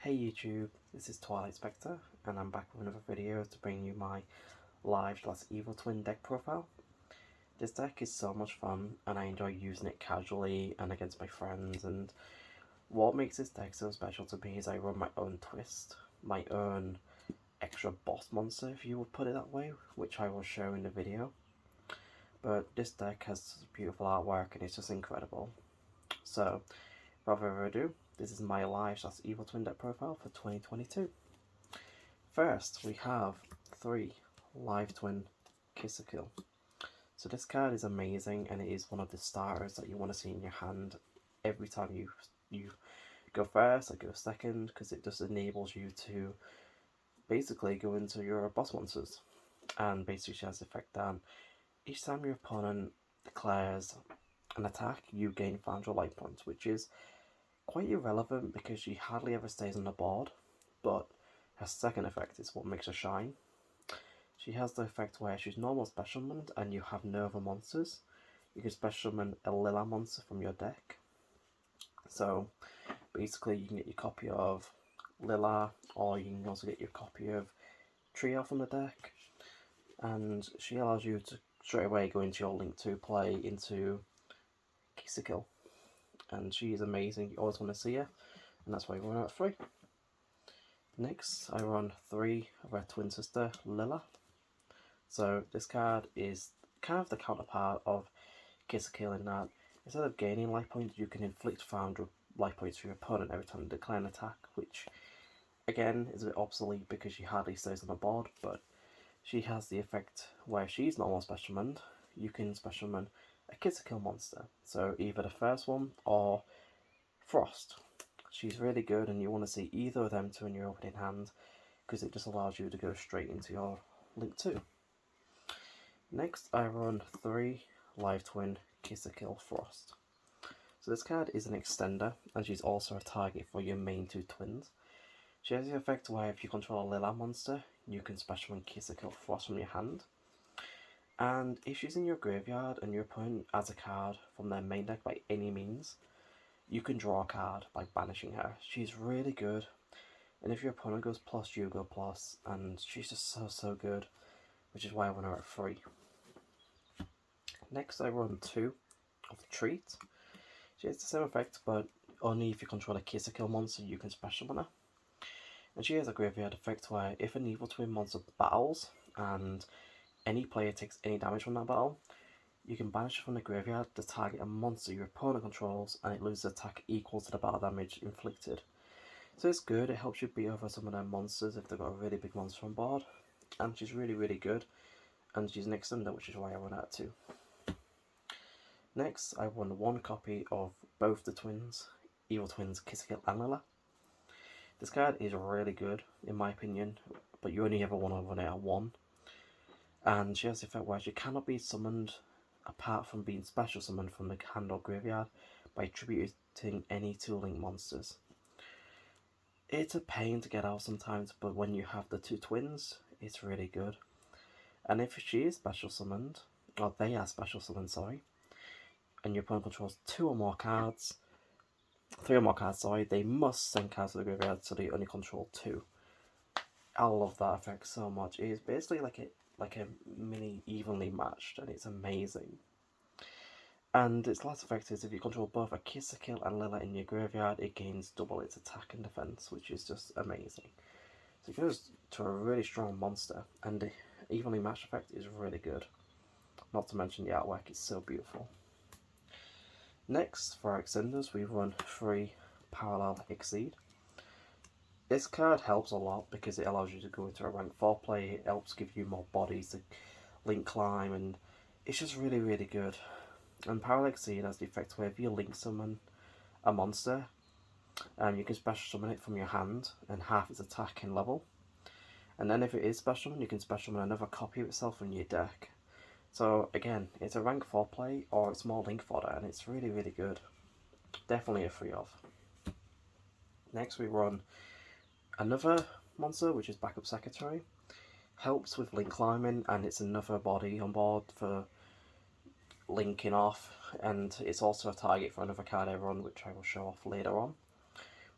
Hey YouTube, this is Twilight Specter and I'm back with another video to bring you my live/evil twin deck profile. This deck is so much fun and I enjoy using it casually and against my friends, and what makes this deck so special to me is I run my own twist, my own extra boss monster if you would put it that way, which I will show in the video. But this deck has beautiful artwork and it's just incredible. So without further ado, this is my live/evil twin deck profile for 2022. First, we have 3 live twin Kiss a Kill. So this card is amazing and it is one of the starters that you want to see in your hand every time you go first or go second, because it just enables you to basically go into your boss monsters. And basically she has the effect that each time your opponent declares an attack, you gain 500 life points, which is quite irrelevant because she hardly ever stays on the board, but her second effect is what makes her shine. She has the effect where she's normal special summoned and you have no other monsters. You can special summon a Lila monster from your deck. So basically you can get your copy of Lila, or you can also get your copy of Trio from the deck, and she allows you to straight away go into your Link 2 play into Kiss a Kill. And she is amazing, you always want to see her, and that's why I run out 3. Next, I run 3 of her twin sister, Lila. So this card is kind of the counterpart of Kiss a Kill in that instead of gaining life points, you can inflict 500 life points to your opponent every time you declare an attack, which again is a bit obsolete because she hardly stays on the board, but she has the effect where she's normal special summoned, you can special summon a Kiss a Kill monster. So either the first one or Frost. She's really good and you want to see either of them two in your opening hand because it just allows you to go straight into your Link 2. Next, I run 3 live twin Kiss a Kill Frost. So this card is an extender and she's also a target for your main 2 twins. She has the effect where if you control a Lila monster, you can special summon Kiss a Kill Frost from your hand. And if she's in your graveyard and your opponent adds a card from their main deck by any means, you can draw a card by banishing her. She's really good, and if your opponent goes plus, you go plus, and she's just so good, which is why I run her at 3. Next, I run 2 of the Treat. She has the same effect, but only if you control a Kiss a Kill monster, you can special summon her. And she has a graveyard effect where if an evil twin monster battles and any player takes any damage from that battle, you can banish it from the graveyard to target a monster your opponent controls and it loses attack equal to the battle damage inflicted. So it's good, it helps you beat over some of their monsters if they've got a really big monster on board. And she's really good, and she's an extender, which is why I run out 2. Next, I run 1 copy of both the twins, Evil Twins Kiss a Kill and Lila. This card is really good, in my opinion, but you only ever want to run it at 1. And she has the effect where she cannot be summoned apart from being special summoned from the hand or graveyard by attributing any 2 Link monsters. It's a pain to get out sometimes, but when you have the 2 twins, it's really good. And if she is special summoned, or they are special summoned, sorry, and your opponent controls 2 or more cards, 3 or more cards, sorry, they must send cards to the graveyard so they only control 2. I love that effect so much. It is basically like a mini evenly matched, and it's amazing. And its last effect is if you control both a Kiss a Kill and Lila in your graveyard, it gains double its attack and defense, which is just amazing. So it goes to a really strong monster, and the evenly matched effect is really good. Not to mention the artwork is so beautiful. Next, for our extenders, we run 3 Parallel Exceed. This card helps a lot because it allows you to go into a rank 4 play, it helps give you more bodies to link climb, and it's just really good. And Parallel Exceed has the effect where if you link summon a monster, you can special summon it from your hand and half its attack and level. And then if it is special summon, you can special summon another copy of itself from your deck. So again, it's a rank 4 play or it's more link fodder, and it's really good. Definitely a 3 of. Next we run another monster, which is Backup Secretary. Helps with link climbing, and it's another body on board for linking off, and it's also a target for another card I run, which I will show off later on.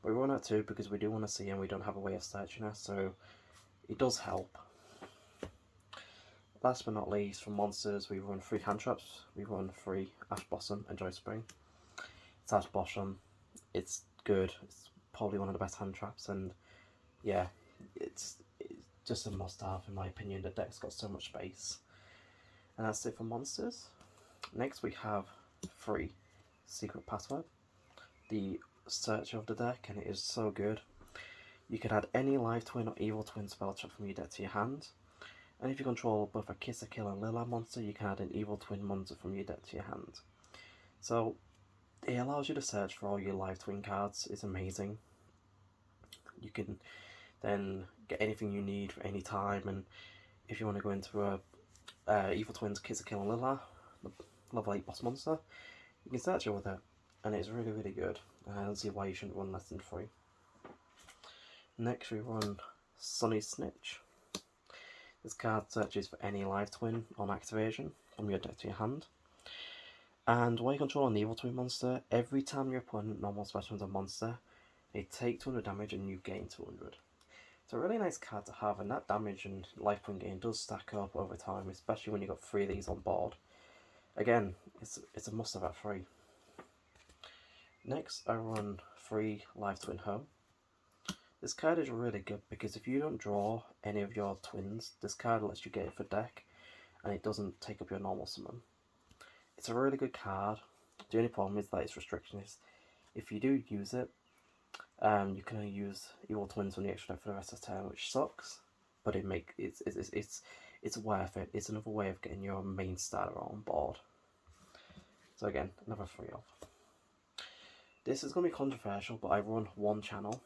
But we run out 2 because we do want to see and we don't have a way of searching her, so it does help. Last but not least, for monsters, we run 3 hand traps. We run 3 Ash Blossom and Joy Spring. It's Ash Blossom, it's good, it's probably one of the best hand traps, and yeah, it's just a must have in my opinion. The deck's got so much space. And that's it for monsters. Next we have 3 Secret Password, the search of the deck, and it is so good. You can add any live twin or evil twin spell trap from your deck to your hand. And if you control both a Kiss, a Kill and Lila monster, you can add an evil twin monster from your deck to your hand. So it allows you to search for all your live twin cards. It's amazing. You can then get anything you need for any time, and if you want to go into a evil twins Kiss, a Kill and Lila, the level 8 boss monster, you can search it with it, and it's really, really good. I don't see why you shouldn't run less than 3. Next we run Sonny Snitch. This card searches for any live twin on activation from your deck to your hand. And while you control an evil twin monster, every time your opponent normal specials a monster, they take 200 damage and you gain 200. It's a really nice card to have, and that damage and life point gain does stack up over time, especially when you've got 3 of these on board. Again, it's a must have at 3. Next I run 3 live twin home. This card is really good because if you don't draw any of your twins, this card lets you get it for deck and it doesn't take up your normal summon. It's a really good card. The only problem is that its restriction is if you do use it, you can only use evil twins on the extra deck for the rest of the turn, which sucks, but it's worth it. It's another way of getting your main starter on board. So again, another 3 off. This is going to be controversial, but I run 1 channel.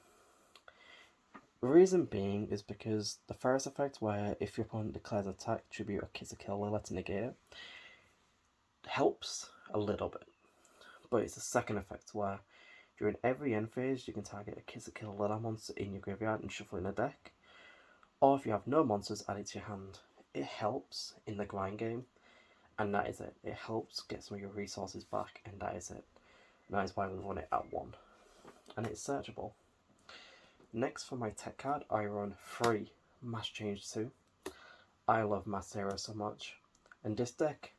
The reason being is because the first effect, where if your opponent declares attack, tribute or Kiss, a Kill Lila to negate it, helps a little bit. But it's the second effect where during every end phase you can target a Kiss, a Kill Lila monster in your graveyard and shuffle in a deck. Or if you have no monsters, add it to your hand. It helps in the grind game, and that is it. It helps get some of your resources back, and that is it. And that is why we run it at 1. And it's searchable. Next for my tech card, I run 3 Mass Change 2. I love Mass Hero so much. And this deck,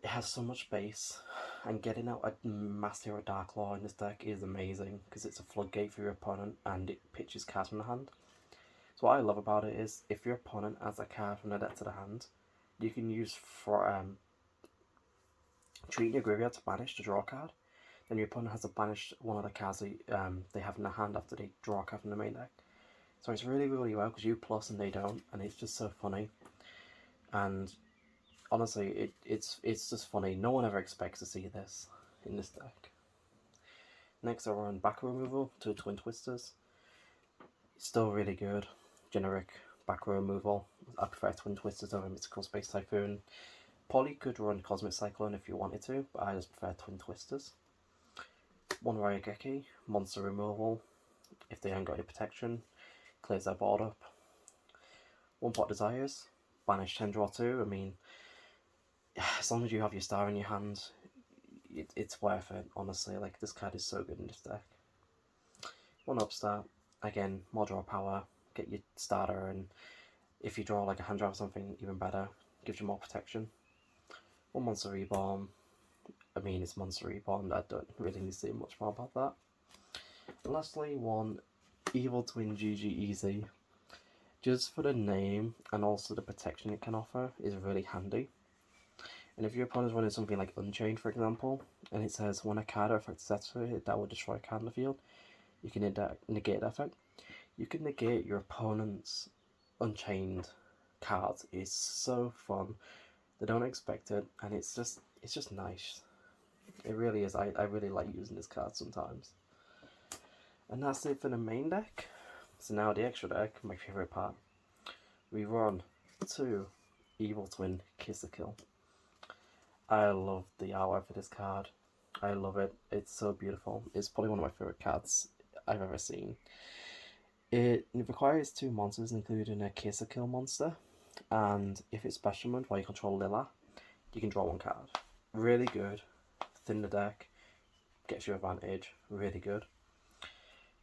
it has so much space. And getting out a Mass Hero Dark Law in this deck is amazing because it's a floodgate for your opponent and it pitches cards from the hand. So what I love about it is if your opponent adds a card from the deck to the hand, you can use for treating your graveyard to banish to draw a card. Then your opponent has to banish one of the cards they have in their hand after they draw a card from the main deck. So it's really, really well because you plus and they don't, and it's just so funny. And honestly, it's just funny. No one ever expects to see this in this deck. Next I run back removal, 2 Twin Twisters. It's still really good. Generic back row removal. I prefer Twin Twisters over Mystical Space Typhoon. Polly could run Cosmic Cyclone if you wanted to, but I just prefer Twin Twisters. 1 Raigeki, monster removal. If they haven't got any protection, clears their board up. 1 Pot Desires, banish 10, draw 2. I mean, as long as you have your star in your hand, it's worth it, honestly. Like, this card is so good in this deck. 1 Upstart, again, more draw power, get your starter, and if you draw like a hand draw or something, even better, gives you more protection. 1 Monster Reborn. I mean, it's Monster Reborn, I don't really need to say much more about that. And lastly, 1 Evil Twin GG Easy. Just for the name and also the protection it can offer is really handy. And if your opponent's running something like Unchained, for example, and it says when a card or effect is activated that will destroy a card in the field, you can negate that effect. You can negate your opponent's Unchained cards. It's so fun. They don't expect it, and it's just nice. It really is. I really like using this card sometimes. And that's it for the main deck. So now the extra deck, my favourite part. We run 2 Evil Twin Kiss a Kill. I love the artwork for this card. I love it. It's so beautiful. It's probably one of my favourite cards I've ever seen. It requires 2 monsters, including a Kiss a Kill monster. And if it's special mode while you control Lila, you can draw 1 card. Really good. Thin the deck, gets you advantage, really good.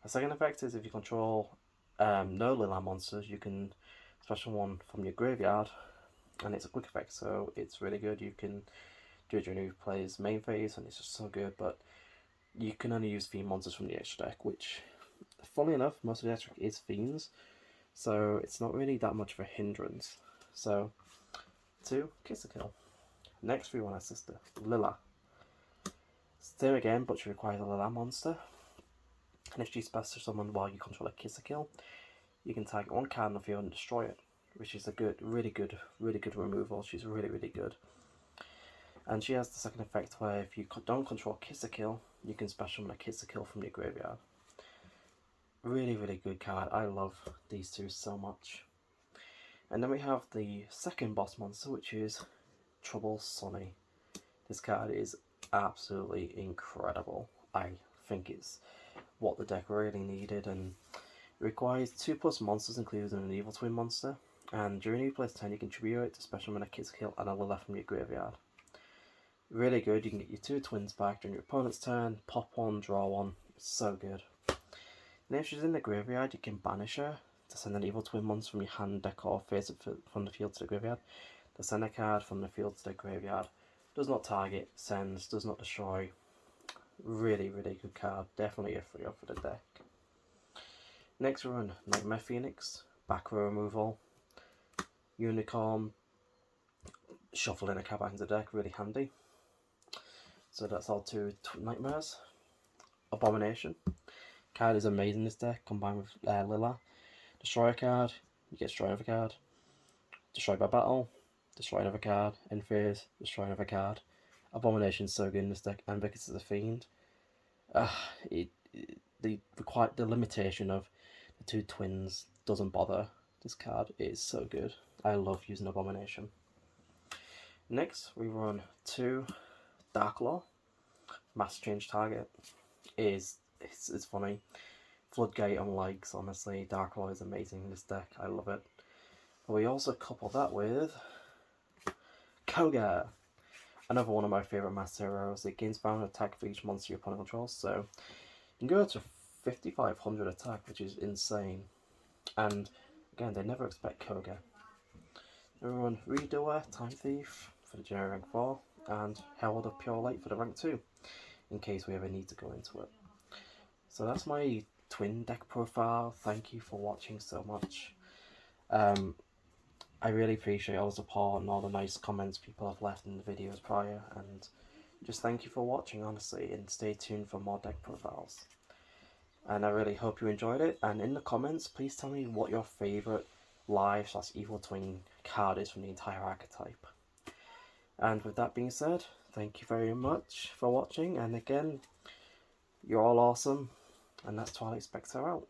The second effect is if you control no Lila monsters, you can special one from your graveyard, and it's a quick effect, so it's really good. You can do it during your player's main phase, and it's just so good. But you can only use fiend monsters from the extra deck, which, funnily enough, most of the extra deck is fiends, so it's not really that much of a hindrance. So, 2, Kiss a Kill. Next we want our sister, Lila. Same again, but she requires a Lila monster. And if she's best to summon while you control a Kiss a Kill, you can tag one card on the field and destroy it, which is a good, really good removal. She's really, really good. And she has the second effect where if you don't control Kiss a Kill, you can special summon a Kiss a Kill from your graveyard. Really, really good card. I love these two so much. And then we have the second boss monster, which is Trouble Sonny. This card is absolutely incredible. I think it's what the deck really needed, and it requires 2+ monsters, including an Evil Twin monster. And during your play's turn, you can tribute it to special summon a Kiss Kill and a Lila from your graveyard. Really good. You can get your 2 twins back during your opponent's turn, pop one, draw one. It's so good. And if she's in the graveyard, you can banish her to send an Evil Twin monster from your hand, deck, or face it from the field to the graveyard. To send a card from the field to the graveyard. Does not target, sends, does not destroy. Really, really good card. Definitely a 3-up for the deck. Next we run Nightmare Phoenix, back row removal, Unicorn, shuffling a card back into the deck, really handy. So that's all 2 Nightmares. Abomination. Card is amazing this deck, combined with Lila. Destroy a card, you get destroy another card. Destroy by battle, destroy another card. End phase, destroy another card. Abomination's so good in this deck, and because it's a fiend, the limitation of the 2 twins doesn't bother. This card is so good. I love using Abomination. Next, we run 2 Dark Law. Master Change target is it's funny. Floodgate on legs, honestly. Dark Law is amazing in this deck. I love it. But we also couple that with Koga. Another one of my favourite master heroes. It gains bound attack for each monster your opponent controls, so you can go to 5500 attack, which is insane. And again, they never expect Koga. Then we run Redoer, Time Thief for the generic rank 4, and Herald of Pure Light for the rank 2, in case we ever need to go into it. So that's my twin deck profile. Thank you for watching so much. I really appreciate all the support and all the nice comments people have left in the videos prior, and just thank you for watching, honestly, and stay tuned for more deck profiles. And I really hope you enjoyed it, and in the comments please tell me what your favourite live/evil twin card is from the entire archetype. And with that being said, thank you very much for watching, and again, you're all awesome, and that's Twilight Specter out.